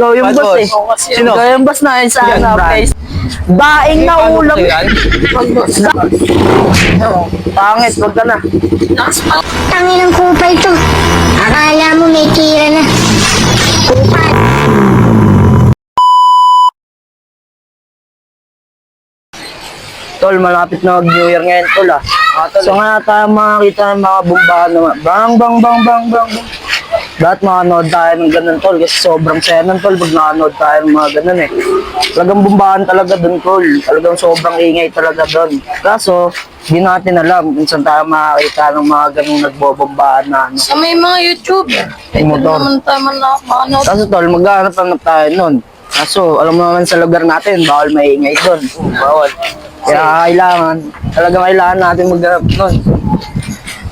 Ikaw yung boss eh. Sino? Ikaw yung boss na yun sa Yan, ano, Brad. face. Daing na ulam. Pangit, wag ka na. Tangin ng kupal to. Akala mo may tira na. Kupal. Tol, malapit na mag-New Year ngayon, tol ah. So nga tayo makakita ng mga bombahan naman. Bang, bang, bang, bang, bang. Dapat makanood tayo ng ganun, tol. Kasi sobrang saya nun, tol, pag nakanood tayo ng mga ganun eh. Talagang bombahan talaga dun, tol. Talagang sobrang ingay talaga dun. Kaso, di natin alam kung saan tayo makakita ng mga ganung nagbobombahan na ano. Sa may mga YouTube. Ito Motor. naman tama na manood. Kaso, tol, maghanap-hanap tayo nun. Kaso, alam mo naman sa lugar natin, bawal maingay dun. Bawal. Kaya talagang kailangan natin maghanap nun.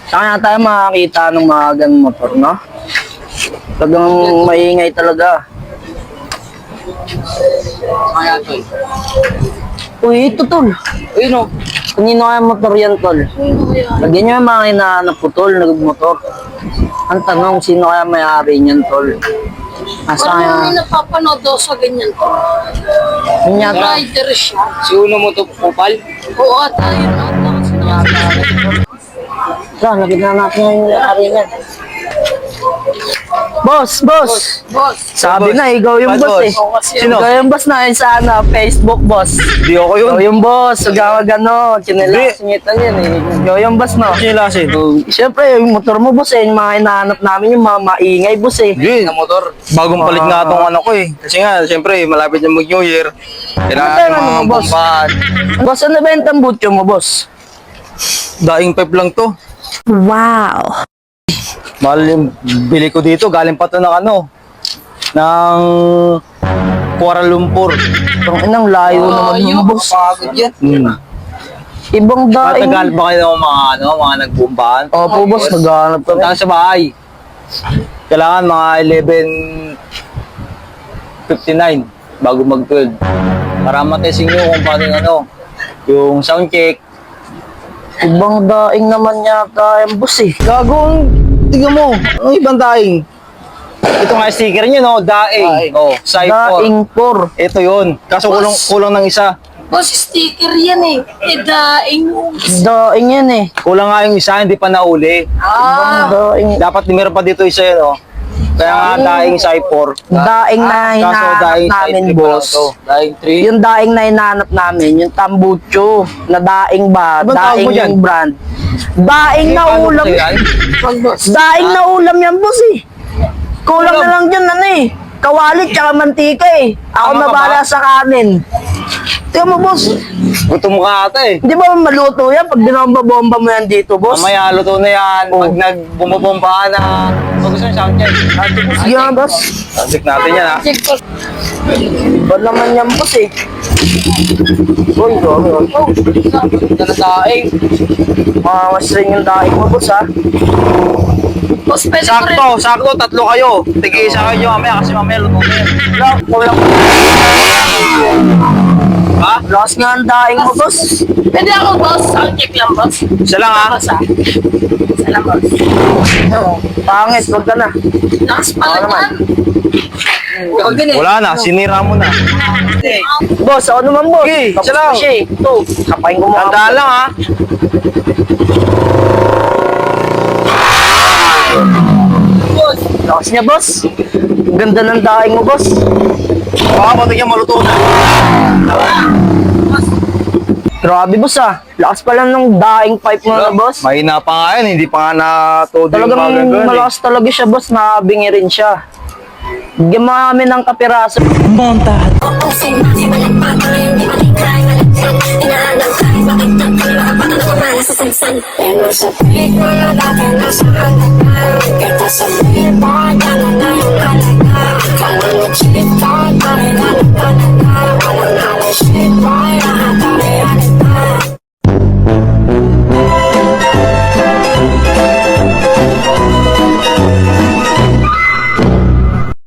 Saan tayo makakita ng mga ganung motor, no? Talagang maingay talaga. Kaya to eh. Uy, ito tol. Uy, no. Kanino kaya motor yan, tol? Lagyan nyo yung mga hinahanap po, tol, nagmotor. Ang tanong, sino kaya may-ari niyan, tol? Asa Parang may kaya? napapanood daw sa ganyan to. Yun yata. Rider siya. Si Uno mo to, Kupal. Oo, ata yun ata. Kasi Lagyan na natin yung may-ari niyan. Boss, boss! boss. Sabi na, ikaw yung Bad boss eh. boss. Sino? Ikaw yung boss na yun sa ano, Facebook boss. Di ako yun. Ikaw yung boss, huwag gano, chinelasingitan yan eh. Ikaw yung boss no. Sinilasin. Siyempre, yung motor mo boss eh, yung mga hinahanap namin yung mga maingay boss eh. Hindi, na motor. Bagong palit nga itong ano ko eh. Kasi nga, siyempre, malapit na mag-New Year. Kailangan Ano yung ba, mga boss? bombahan. Boss, ano ba yung tambutyo mo boss? Daing pipe lang to. Wow. Mahal yung bili ko dito. Galing pa to ng ano. Ng Kuala Lumpur. Ang inang layo naman yun. mo boss. Pagod yan. Ibang daing. Matagal ba kayo ng mga ano, mga nagbombahan? Opo boss, naghahanap kami. Punta sa bahay. Kailangan mga 11:59 bago mag-12. Para matesting nyo kung paano yung ano, yung sound check. Ibang daing naman yata yung boss eh. Gagong, tingnan mo, ang ibang daing. Ito nga sticker nyo, no? Daing. Oh, side 4. Daing 4. Ito yun. Kaso kulang ng isa. Boss, sticker yan eh. Daing mo. Daing yan eh. Kulang nga yung isa, hindi pa nauli. Ibang daing. Dapat meron pa dito isa yun, oh. Kaya nga daing side 4. Daing na Kaso hinahanap daing namin side 3 pa lang boss. to. Daing 3. Yung daing na hinahanap namin, yung tambucho, na daing ba? Anong tawag Daing mo dyan? yung brand. Daing na Paano ulam. kasi yan? Daing na ulam yan, boss eh. Kulang Ulam? na lang dyan, ano eh. Kawalit tsaka mantika eh. Ako Tama na ka bahala ba? sa kanin. Tingnan mo, boss. Gutom ka ata eh. Di ba maluto yan pag binomba-bomba mo yan dito, boss? Mamaya, luto na yan. Oh. Pag nagbumabomba na. Pag gusto nyo sound check. Sige nga, boss. Sound check natin yan, ha? Check ko. Ba naman yan, boss eh. Uy, sorry. Ito na daing. Mamas rin yung daing mo, boss ha. Boss, pwede ko rin. Sakto, tatlo kayo. Tig-isa kayo mamaya kasi mamaya luto na yan. Kulang. Ha? Lakas nga ang daing mo, boss. Pwede ako, boss. Sound check lang, boss. Isa lang, ha? Boss, ah. Isa lang, boss. Pangit, wag ka na. Lakas pala naman. yan. Wala na, sinira mo na. Boss, ako naman, boss. Okay, Tapos isa lang. na siya eh. Ito, kapain ko mga. Tandaan lang, ha? Boss. Lakas niya, boss. Ang ganda ng daing mo, boss. Baka patigyan maluto na. Grabe, boss ah. Lakas pala ng daing pipe mo na, boss. Mahina pa nga yun, hindi pa nga na todo yung Talagang mga ganun, malakas talaga siya, boss. Nakabingi rin siya. Bigyan mo kami ng kapiraso. Pero sa pilit mo na dati nasa hanggang kita sa pilit mo, gano'n na